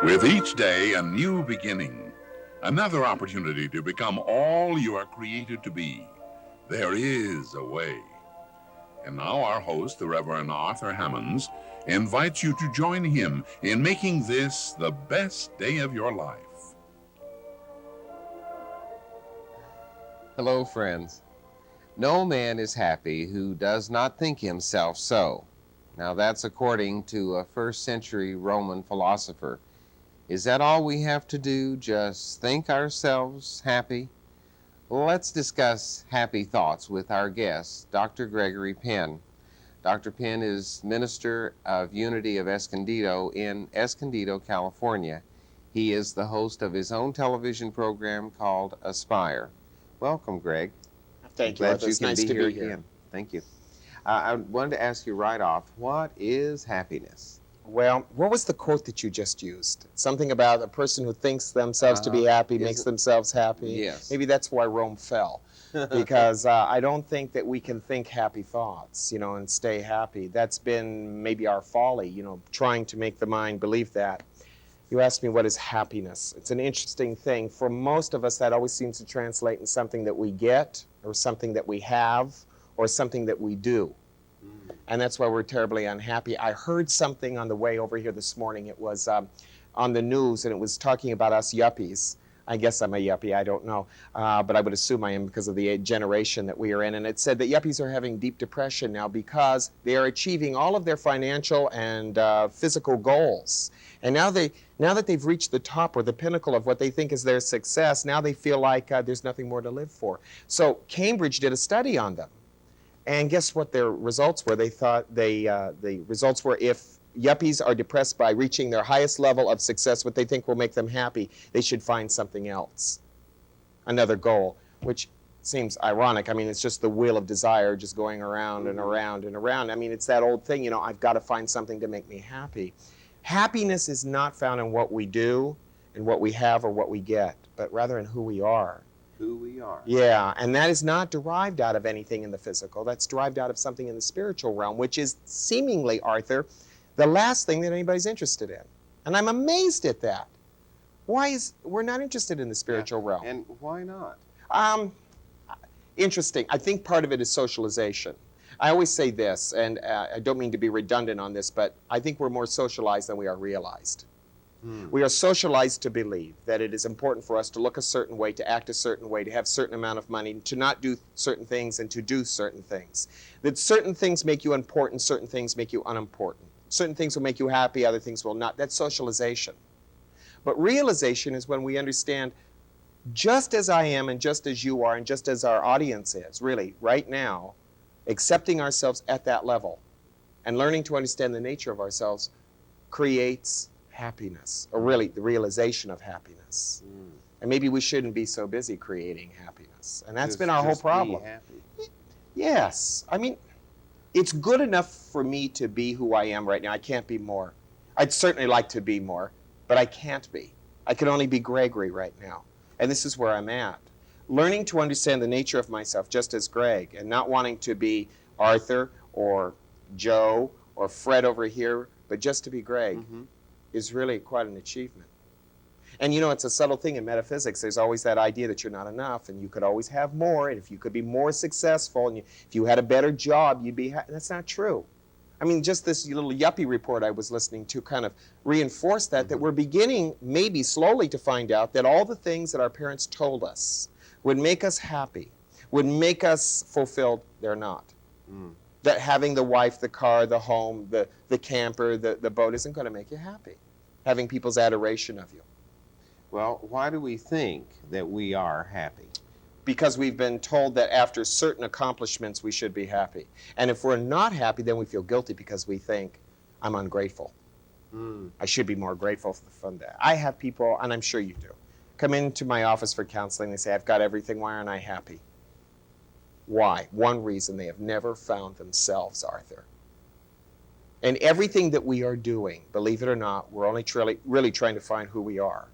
With each day, a new beginning, another opportunity to become all you are created to be. There is a way. And now our host, the Reverend Arthur Hammons, invites you to join him in making this the best day of your life. Hello, friends. No man is happy who does not think himself so. Now that's according to a first century Roman philosopher. Is that all we have to do, just think ourselves happy? Let's discuss happy thoughts with our guest, Dr. Gregory Penn. Dr. Penn is Minister of Unity of Escondido in Escondido, California. He is the host of his own television program called Aspire. Welcome, Greg. Thank you, Glad Arthur. you It's can nice be to here be here. again. Thank you. I wanted to ask you right off, what is happiness? Well, what was the quote that you just used? Something about a person who thinks themselves to be happy makes themselves happy. Yes. Maybe that's why Rome fell. Because I don't think that we can think happy thoughts, and stay happy. That's been maybe our folly, trying to make the mind believe that. You asked me, what is happiness? It's an interesting thing. For most of us, that always seems to translate in something that we get, or something that we have, or something that we do. And that's why we're terribly unhappy. I heard something on the way over here this morning. It was on the news, and it was talking about us yuppies. I guess I'm a yuppie, I don't know. But I would assume I am because of the generation that we are in. And it said that yuppies are having deep depression now because they are achieving all of their financial and physical goals. And now that they've reached the top or the pinnacle of what they think is their success, now they feel like there's nothing more to live for. So Cambridge did a study on them. And guess what their results were? They thought the results were if yuppies are depressed by reaching their highest level of success, what they think will make them happy, they should find something else, another goal, which seems ironic. I mean, it's just the wheel of desire just going around and around and around. I mean, it's that old thing, I've got to find something to make me happy. Happiness is not found in what we do, in what we have, or what we get, but rather in who we are. Who we are. Yeah, and that is not derived out of anything in the physical. That's derived out of something in the spiritual realm, which is seemingly, Arthur, the last thing that anybody's interested in. And I'm amazed at that. We're not interested in the spiritual realm? And why not? Interesting. I think part of it is socialization. I always say this, and I don't mean to be redundant on this, but I think we're more socialized than we are realized. We are socialized to believe that it is important for us to look a certain way, to act a certain way, to have a certain amount of money, to not do certain things and to do certain things. That certain things make you important, certain things make you unimportant. Certain things will make you happy, other things will not. That's socialization. But realization is when we understand just as I am and just as you are and just as our audience is, really, right now, accepting ourselves at that level and learning to understand the nature of ourselves creates happiness, or really the realization of happiness. And maybe we shouldn't be so busy creating happiness. And that's been our whole problem. Be happy. Yes. I mean, it's good enough for me to be who I am right now. I can't be more. I'd certainly like to be more, but I can't be. I can only be Gregory right now. And this is where I'm at. Learning to understand the nature of myself just as Greg, and not wanting to be Arthur or Joe or Fred over here, but just to be Greg. Is really quite an achievement. And it's a subtle thing in metaphysics. There's always that idea that you're not enough and you could always have more, and if you could be more successful and if you had a better job, you'd be happy. That's not true. I mean, just this little yuppie report I was listening to kind of reinforced that we're beginning maybe slowly to find out that all the things that our parents told us would make us happy, would make us fulfilled, they're not. That having the wife, the car, the home, the camper, the boat isn't going to make you happy. Having people's adoration of you. Well, why do we think that we are happy? Because we've been told that after certain accomplishments we should be happy. And if we're not happy, then we feel guilty because we think, I'm ungrateful. I should be more grateful for that. I have people, and I'm sure you do, come into my office for counseling. They say, I've got everything. Why aren't I happy? Why? One reason: they have never found themselves, Arthur. And everything that we are doing, believe it or not, we're only really trying to find who we are.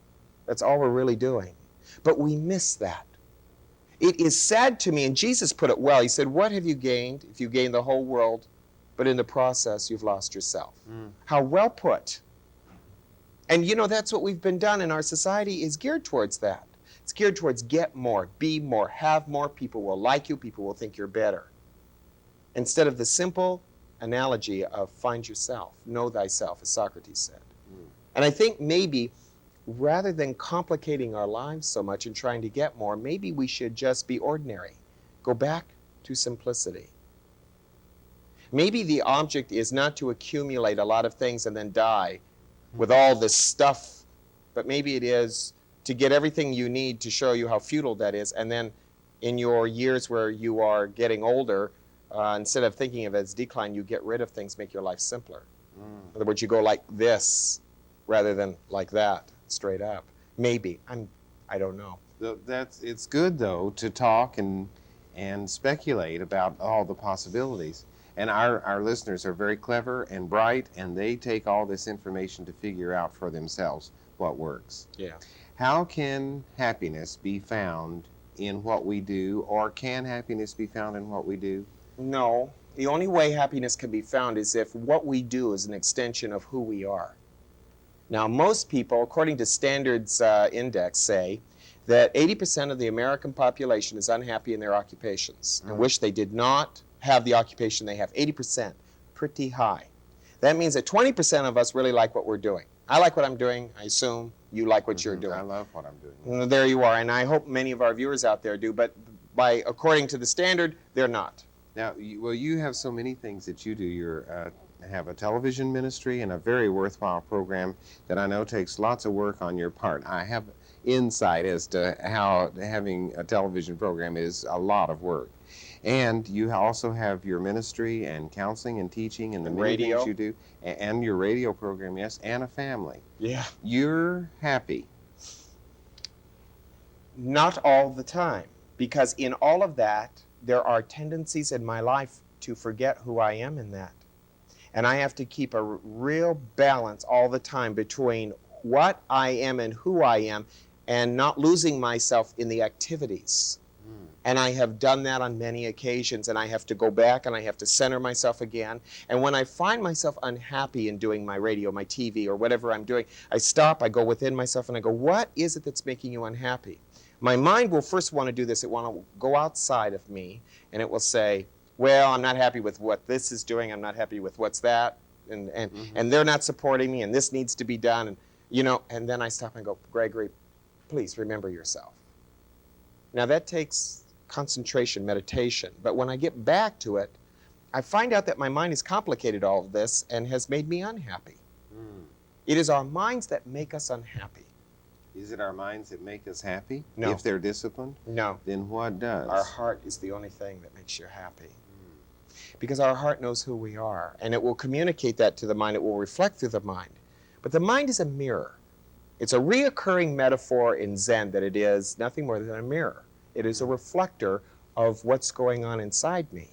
That's all we're really doing. But we miss that. It is sad to me, and Jesus put it well. He said, what have you gained if you gain the whole world, but in the process you've lost yourself? How well put. And you know, that's what we've been done in our society, is geared towards that. It's geared towards get more, be more, have more. People will like you. People will think you're better. Instead of the simple analogy of find yourself, know thyself, as Socrates said. And I think maybe rather than complicating our lives so much and trying to get more, maybe we should just be ordinary. Go back to simplicity. Maybe the object is not to accumulate a lot of things and then die with all this stuff, but maybe it is to get everything you need to show you how futile that is, and then in your years where you are getting older, instead of thinking of it as decline, you get rid of things, make your life simpler. In other words, you go like this rather than like that, straight up. Maybe. I don't know. It's good, though, to talk and speculate about all the possibilities. And our listeners are very clever and bright, and they take all this information to figure out for themselves what works. Yeah. How can happiness be found in what we do, or can happiness be found in what we do? No. The only way happiness can be found is if what we do is an extension of who we are. Now, most people, according to Standards Index, say that 80% of the American population is unhappy in their occupations and wish they did not have the occupation they have. 80%, pretty high. That means that 20% of us really like what we're doing. I like what I'm doing. I assume you like what you're doing. I love what I'm doing. Well, there you are, and I hope many of our viewers out there do, but according to the standard, they're not. Now, you have so many things that you do. You have a television ministry and a very worthwhile program that I know takes lots of work on your part. I have insight as to how having a television program is a lot of work. And you also have your ministry and counseling and teaching and the many radio things you do, and your radio program, yes, and a family. Yeah. You're happy. Not all the time, because in all of that, there are tendencies in my life to forget who I am in that. And I have to keep a real balance all the time between what I am and who I am, and not losing myself in the activities. And I have done that on many occasions, and I have to go back and I have to center myself again. And when I find myself unhappy in doing my radio, my TV, or whatever I'm doing, I stop, I go within myself, and I go, what is it that's making you unhappy? My mind will first want to do this. It want to go outside of me, and it will say, well, I'm not happy with what this is doing. I'm not happy with what's that. And they're not supporting me, and this needs to be done. And, and then I stop and go, Gregory, please remember yourself. Now, that takes concentration, meditation. But when I get back to it, I find out that my mind has complicated all of this and has made me unhappy. It is our minds that make us unhappy. Is it our minds that make us happy? No. If they're disciplined? No. Then what does? Our heart is the only thing that makes you happy. Because our heart knows who we are, and it will communicate that to the mind. It will reflect through the mind. But the mind is a mirror. It's a reoccurring metaphor in Zen that it is nothing more than a mirror. It is a reflector of what's going on inside me.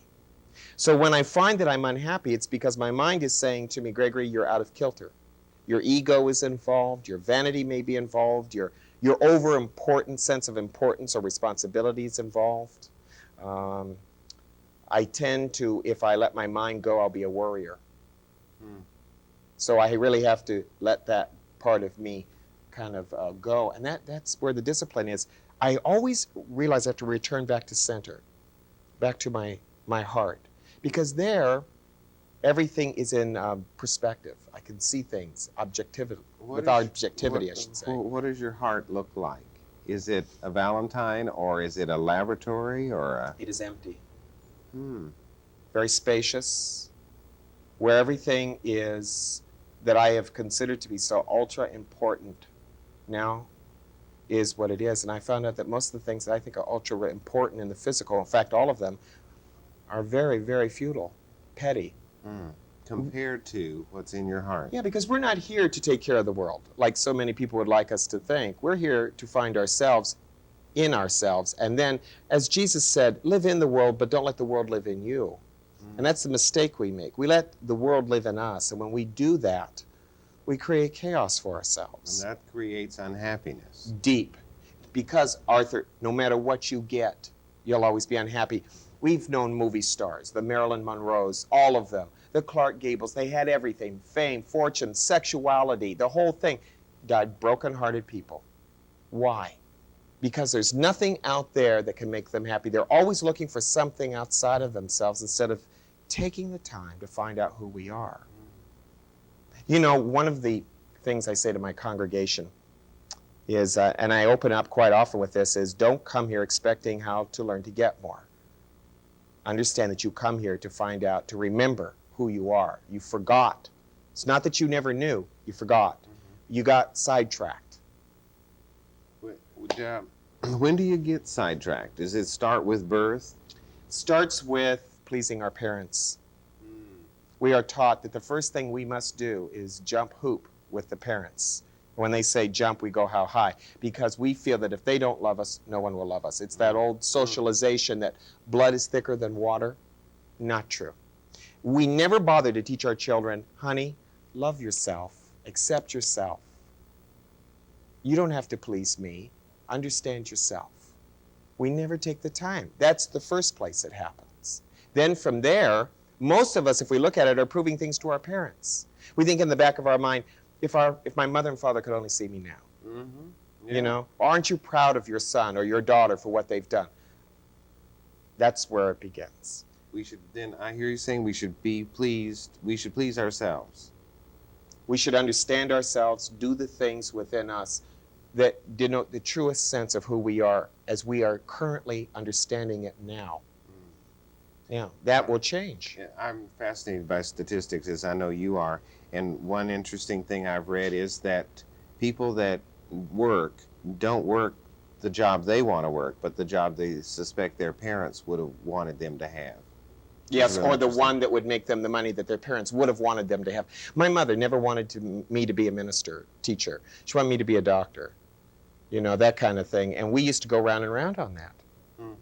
So when I find that I'm unhappy, it's because my mind is saying to me, Gregory, you're out of kilter. Your ego is involved, your vanity may be involved, your over-important sense of importance or responsibility is involved. I tend to, if I let my mind go, I'll be a worrier. So I really have to let that part of me kind of go. And that's where the discipline is. I always realize I have to return back to center, back to my heart. Because there, everything is in perspective. I can see things objectivity, I should say. What does your heart look like? Is it a Valentine, or is it a laboratory, or a... It is empty. Very spacious, where everything is that I have considered to be so ultra important now is what it is. And I found out that most of the things that I think are ultra important in the physical, in fact, all of them, are very, very futile, petty. Compared to what's in your heart. Yeah, because we're not here to take care of the world, like so many people would like us to think. We're here to find ourselves in ourselves. And then, as Jesus said, live in the world, but don't let the world live in you. And that's the mistake we make. We let the world live in us. And when we do that, we create chaos for ourselves. And that creates unhappiness. Deep. Because, Arthur, no matter what you get, you'll always be unhappy. We've known movie stars, the Marilyn Monroes, all of them, the Clark Gables. They had everything, fame, fortune, sexuality, the whole thing. died broken-hearted people. Why? Because there's nothing out there that can make them happy. They're always looking for something outside of themselves instead of taking the time to find out who we are. You know, one of the things I say to my congregation is, and I open up quite often with this, is don't come here expecting how to learn to get more. Understand that you come here to find out, to remember who you are. You forgot. It's not that you never knew, you forgot. You got sidetracked. When do you get sidetracked? Does it start with birth? Starts with pleasing our parents. We are taught that the first thing we must do is jump hoop with the parents. When they say jump, we go how high? Because we feel that if they don't love us, no one will love us. It's that old socialization that blood is thicker than water. Not true. We never bother to teach our children, honey, love yourself, accept yourself. You don't have to please me. Understand yourself. We never take the time. That's the first place it happens. Then from there, most of us, if we look at it, are proving things to our parents. We think in the back of our mind, if my mother and father could only see me now. Yeah. You know, aren't you proud of your son or your daughter for what they've done? That's where it begins. We should then, I hear you saying we should be pleased, we should please ourselves. We should understand ourselves, do the things within us that denote the truest sense of who we are as we are currently understanding it now. Yeah, that will change. Yeah, I'm fascinated by statistics, as I know you are. And one interesting thing I've read is that people that don't work the job they want to work, but the job they suspect their parents would have wanted them to have. Yes, Really or the one that would make them the money that their parents would have wanted them to have. My mother never wanted me to be a minister, teacher. She wanted me to be a doctor, you know, that kind of thing. And we used to go round and round on that.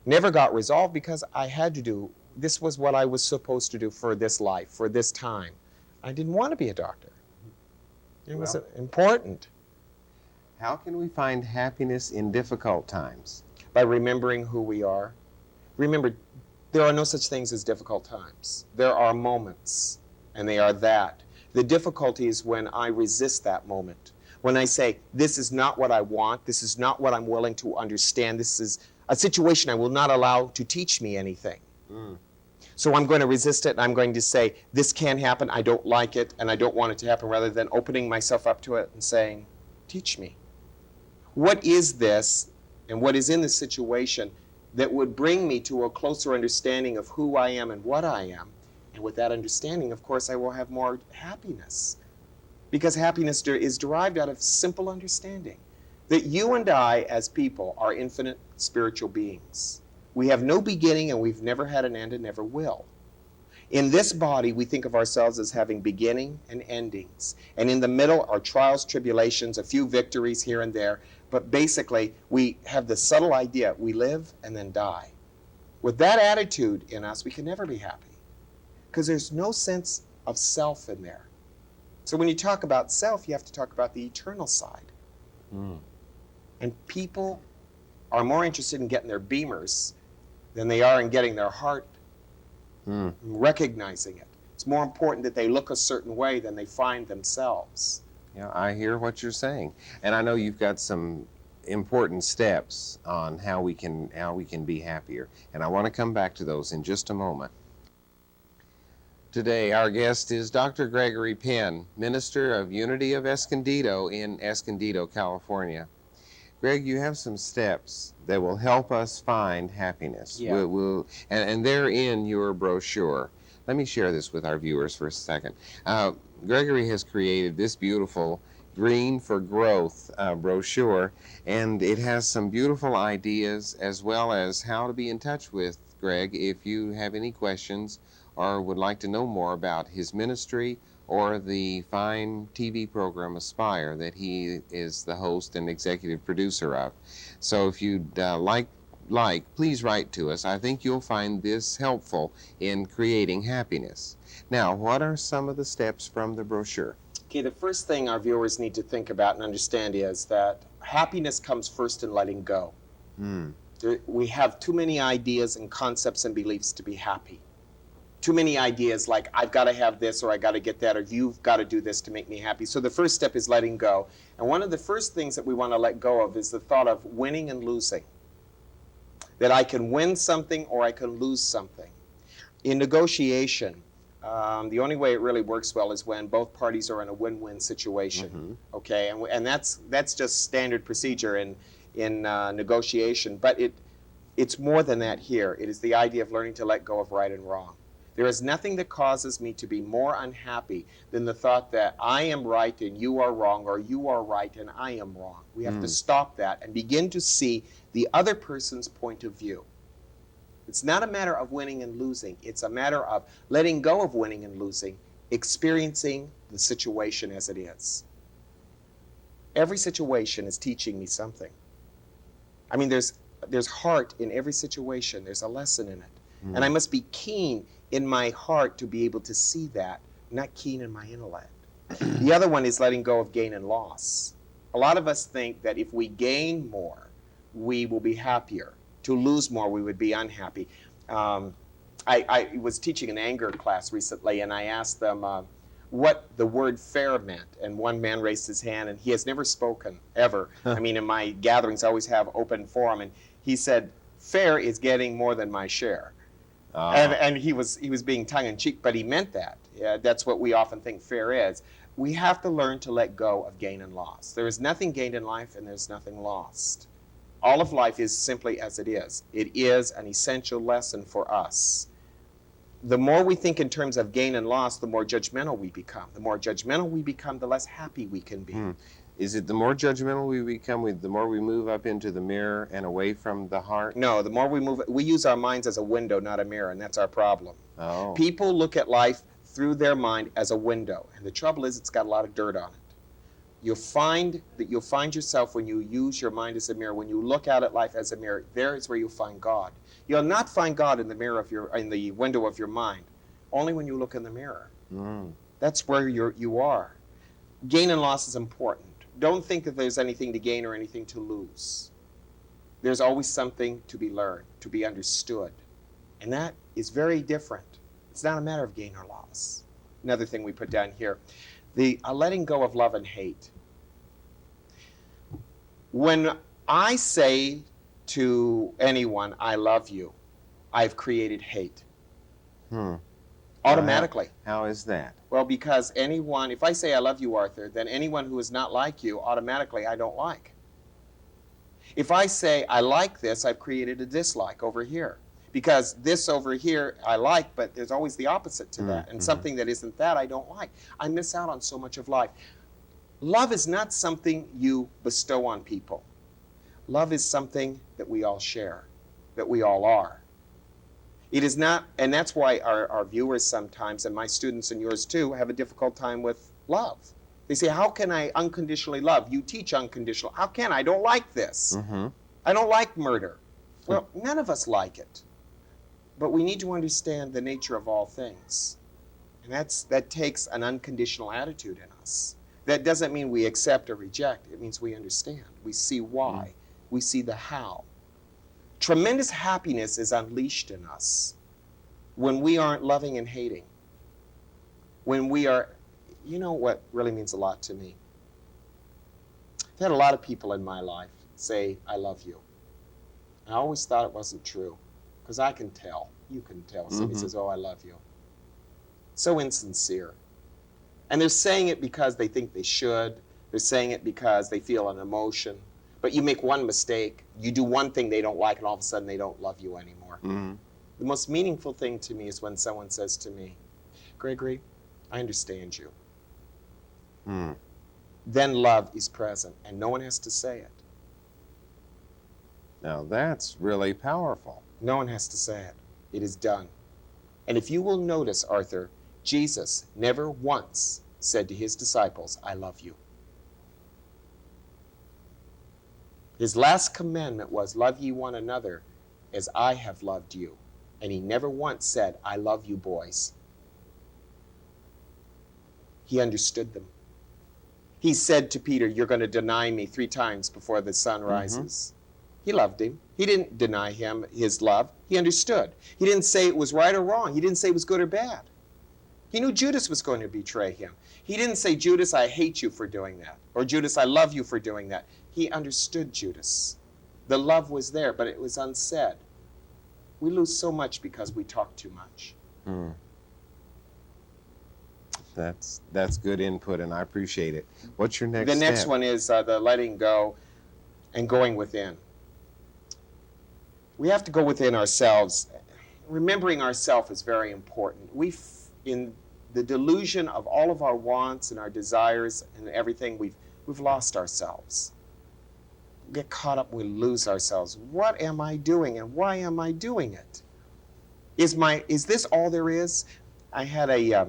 Never got resolved because I had to do, this was what I was supposed to do for this life, for this time. I didn't want to be a doctor. It was important. How can we find happiness in difficult times? By remembering who we are. Remember, there are no such things as difficult times. There are moments, and they are that. The difficulty is when I resist that moment. When I say, this is not what I want, this is not what I'm willing to understand, this is a situation I will not allow to teach me anything. So I'm going to resist it, and I'm going to say, this can't happen, I don't like it, and I don't want it to happen, rather than opening myself up to it and saying, teach me. What is this, and what is in this situation that would bring me to a closer understanding of who I am and what I am? And with that understanding, of course, I will have more happiness. Because happiness is derived out of simple understanding that you and I, as people, are infinite spiritual beings. We have no beginning, and we've never had an end and never will. In this body, we think of ourselves as having beginning and endings. And in the middle are trials, tribulations, a few victories here and there. But basically, we have the subtle idea, we live and then die. With that attitude in us, we can never be happy. Because there's no sense of self in there. So when you talk about self, you have to talk about the eternal side. And people are more interested in getting their beamers than they are in getting their heart, recognizing it. It's more important that they look a certain way than they find themselves. Yeah, I hear what you're saying, and I know you've got some important steps on how we can be happier, and I want to come back to those in just a moment. Today, our guest is Dr. Gregory Penn, minister of Unity of Escondido in Escondido, California. Greg, you have some steps that will help us find happiness. Yeah. And they're in your brochure. Let me share this with our viewers for a second. Gregory has created this beautiful Green for Growth brochure, and it has some beautiful ideas as well as how to be in touch with Greg if you have any questions or would like to know more about his ministry or the fine TV program Aspire that he is the host and executive producer of. So if you'd like, please write to us. I think you'll find this helpful in creating happiness. Now, what are some of the steps from the brochure? Okay, the first thing our viewers need to think about and understand is that happiness comes first in letting go. We have too many ideas and concepts and beliefs to be happy. Too many ideas like I've got to have this or I got to get that or you've got to do this to make me happy. So the first step is letting go. And one of the first things that we want to let go of is the thought of winning and losing. That I can win something or I can lose something. In negotiation, the only way it really works well is when both parties are in a win-win situation. Okay, and that's just standard procedure in negotiation. But it's more than that here. It is the idea of learning to let go of right and wrong. There is nothing that causes me to be more unhappy than the thought that I am right and you are wrong, or you are right and I am wrong. We have to stop that and begin to see the other person's point of view. It's not a matter of winning and losing. It's a matter of letting go of winning and losing, experiencing the situation as it is. Every situation is teaching me something. I mean, there's heart in every situation. There's a lesson in it. And I must be keen in my heart to be able to see that, not keen in my intellect. The other one is letting go of gain and loss. A lot of us think that if we gain more, we will be happier. To lose more, we would be unhappy. I was teaching an anger class recently, and I asked them what the word fair meant. And one man raised his hand, and he has never spoken, ever. I mean, in my gatherings, I always have open forum, and he said, fair is getting more than my share. And he was being tongue-in-cheek, but he meant that. That's what we often think fair is. We have to learn to let go of gain and loss. There is nothing gained in life, and there's nothing lost. All of life is simply as it is. It is an essential lesson for us. The more we think in terms of gain and loss, the more judgmental we become. The more judgmental we become, the less happy we can be. Is it the more judgmental we become, the more we move up into the mirror and away from the heart? No, the more we move, we use our minds as a window, not a mirror, and that's our problem. Oh. People look at life through their mind as a window, and the trouble is it's got a lot of dirt on it. You'll find yourself when you use your mind as a mirror, when you look out at life as a mirror, there is where you'll find God. You'll not find God in the window of your mind, only when you look in the mirror. That's where you are. Gain and loss is important. Don't think that there's anything to gain or anything to lose. There's always something to be learned, to be understood. And that is very different. It's not a matter of gain or loss. Another thing we put down here, the letting go of love and hate. When I say to anyone, I love you, I've created hate. Automatically. How is that? Well, because anyone, if I say I love you, Arthur, then anyone who is not like you, automatically I don't like. If I say I like this, I've created a dislike over here. Because this over here I like, but there's always the opposite to that. And something that isn't that I don't like. I miss out on so much of life. Love is not something you bestow on people. Love is something that we all share, that we all are. It is not, and that's why our viewers sometimes, and my students and yours too, have a difficult time with love. They say, how can I unconditionally love? You teach unconditional. How can I? I don't like this. I don't like murder. Well, none of us like it. But we need to understand the nature of all things. And that takes an unconditional attitude in us. That doesn't mean we accept or reject. It means we understand. We see why. We see the how. Tremendous happiness is unleashed in us when we aren't loving and hating. When we are, you know what really means a lot to me? I've had a lot of people in my life say, I love you. I always thought it wasn't true, because I can tell. You can tell. Somebody says, oh, I love you. So insincere. And they're saying it because they think they should. They're saying it because they feel an emotion. But you make one mistake, you do one thing they don't like, and all of a sudden they don't love you anymore. The most meaningful thing to me is when someone says to me, Gregory, I understand you. Then love is present, and no one has to say it. Now that's really powerful. No one has to say it. It is done. And if you will notice, Arthur, Jesus never once said to his disciples, I love you. His last commandment was, love ye one another as I have loved you. And he never once said, I love you, boys. He understood them. He said to Peter, you're going to deny me 3 times before the sun rises. He loved him. He didn't deny him his love. He understood. He didn't say it was right or wrong. He didn't say it was good or bad. He knew Judas was going to betray him. He didn't say, Judas, I hate you for doing that. Or Judas, I love you for doing that. He understood Judas. The love was there, but it was unsaid. We lose so much because we talk too much. Mm. That's good input, and I appreciate it. What's your next The next step? one is the letting go and going within. We have to go within ourselves. Remembering ourselves is very important. In the delusion of all of our wants and our desires and everything, we've lost ourselves. We get caught up, we lose ourselves. What am I doing, and why am I doing it? Is this all there is? I had a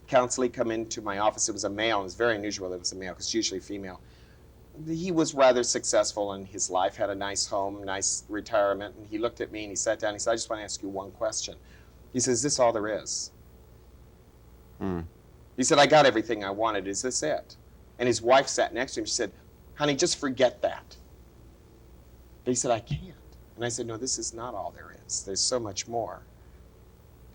counselee come into my office. It was a male. It was very unusual that it was a male, because it's usually female. He was rather successful in his life, had a nice home, nice retirement, and he looked at me and he sat down and he said, I just want to ask you one question. He says, is this all there is? Mm. He said, I got everything I wanted. Is this it? And his wife sat next to him. She said, honey, just forget that. But he said, I can't. And I said, no, this is not all there is. There's so much more.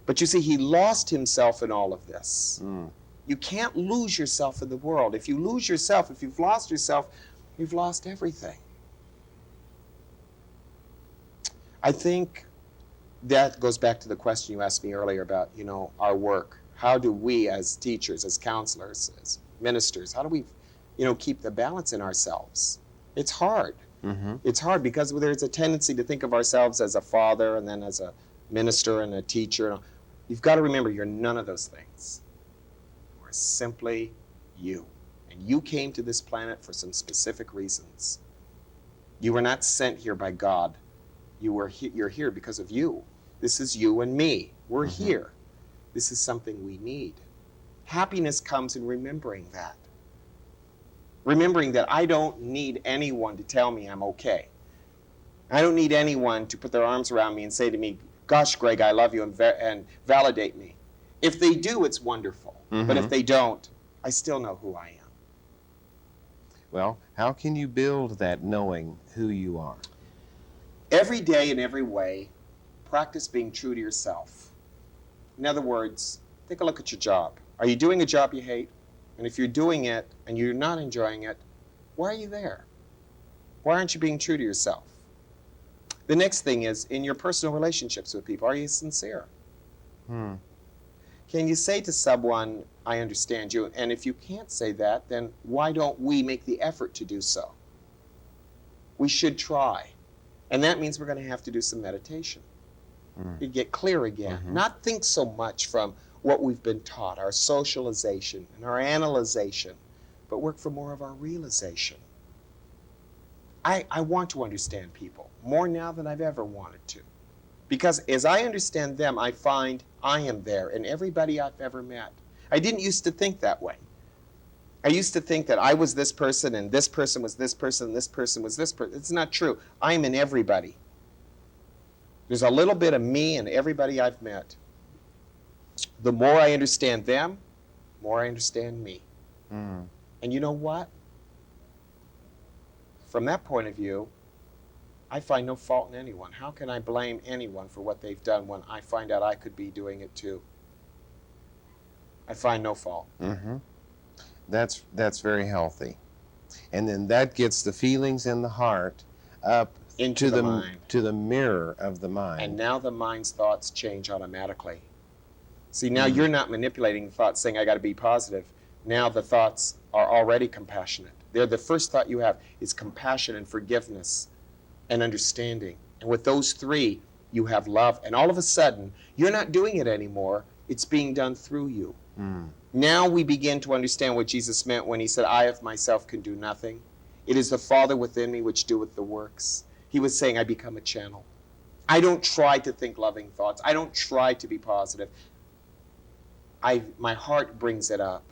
But you see, he lost himself in all of this. Mm. You can't lose yourself in the world. If you lose yourself, if you've lost yourself, you've lost everything. I think that goes back to the question you asked me earlier about, our work. How do we as teachers, as counselors, as ministers, how do we, keep the balance in ourselves? It's hard. Mm-hmm. It's hard because there's a tendency to think of ourselves as a father and then as a minister and a teacher. You've got to remember you're none of those things. You're simply you. And you came to this planet for some specific reasons. You were not sent here by God. You're here because of you. This is you and me. We're Mm-hmm. here. This is something we need. Happiness comes in remembering that. Remembering that I don't need anyone to tell me I'm okay. I don't need anyone to put their arms around me and say to me, gosh, Greg, I love you, and validate me. If they do, it's wonderful. Mm-hmm. But if they don't, I still know who I am. Well, how can you build that knowing who you are? Every day in every way, practice being true to yourself. In other words, take a look at your job. Are you doing a job you hate? And if you're doing it and you're not enjoying it, why are you there? Why aren't you being true to yourself? The next thing is, in your personal relationships with people, are you sincere? Hmm. Can you say to someone, I understand you? And if you can't say that, then why don't we make the effort to do so? We should try. And that means we're going to have to do some meditation. You get clear again. Mm-hmm. Not think so much from what we've been taught, our socialization and our analyzation, but work for more of our realization. I want to understand people more now than I've ever wanted to. Because as I understand them, I find I am there in everybody I've ever met. I didn't used to think that way. I used to think that I was this person and this person was this person and this person was this person. It's not true. I'm in everybody. There's a little bit of me in everybody I've met. The more I understand them, the more I understand me. Mm. And you know what? From that point of view, I find no fault in anyone. How can I blame anyone for what they've done when I find out I could be doing it too? I find no fault. Mm-hmm. That's very healthy. And then that gets the feelings in the heart up Into the mind. to the mirror of the mind. And now the mind's thoughts change automatically. See, now you're not manipulating the thoughts saying, I got to be positive. Now the thoughts are already compassionate. They're the first thought you have is compassion and forgiveness and understanding. And with those three, you have love. And all of a sudden, you're not doing it anymore. It's being done through you. Mm. Now we begin to understand what Jesus meant when he said, I of myself can do nothing. It is the Father within me which doeth the works. He was saying, I become a channel. I don't try to think loving thoughts. I don't try to be positive. My heart brings it up.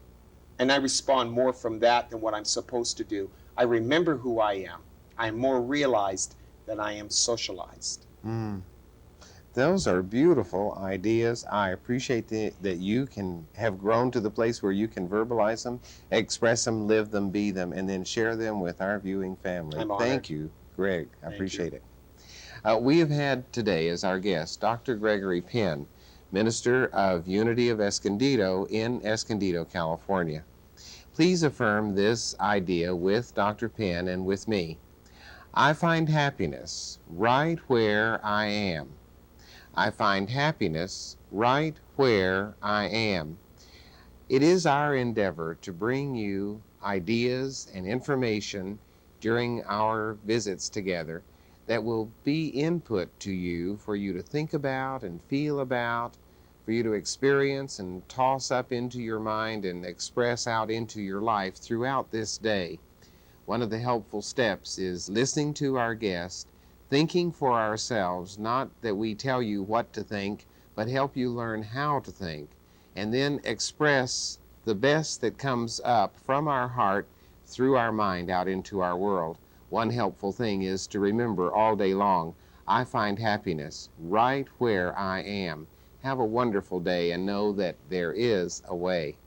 And I respond more from that than what I'm supposed to do. I remember who I am. I'm more realized than I am socialized. Mm. Those are beautiful ideas. I appreciate that you can have grown to the place where you can verbalize them, express them, live them, be them, and then share them with our viewing family. I'm honored. Thank you Greg. I Thank appreciate it. We have had today as our guest Dr. Gregory Penn, minister of Unity of Escondido in Escondido, California. Please affirm this idea with Dr. Penn and with me. I find happiness right where I am. I find happiness right where I am. It is our endeavor to bring you ideas and information during our visits together that will be input to you for you to think about and feel about, for you to experience and toss up into your mind and express out into your life throughout this day. One of the helpful steps is listening to our guest, thinking for ourselves, not that we tell you what to think, but help you learn how to think, and then express the best that comes up from our heart through our mind out into our world. One helpful thing is to remember all day long, I find happiness right where I am. Have a wonderful day and know that there is a way.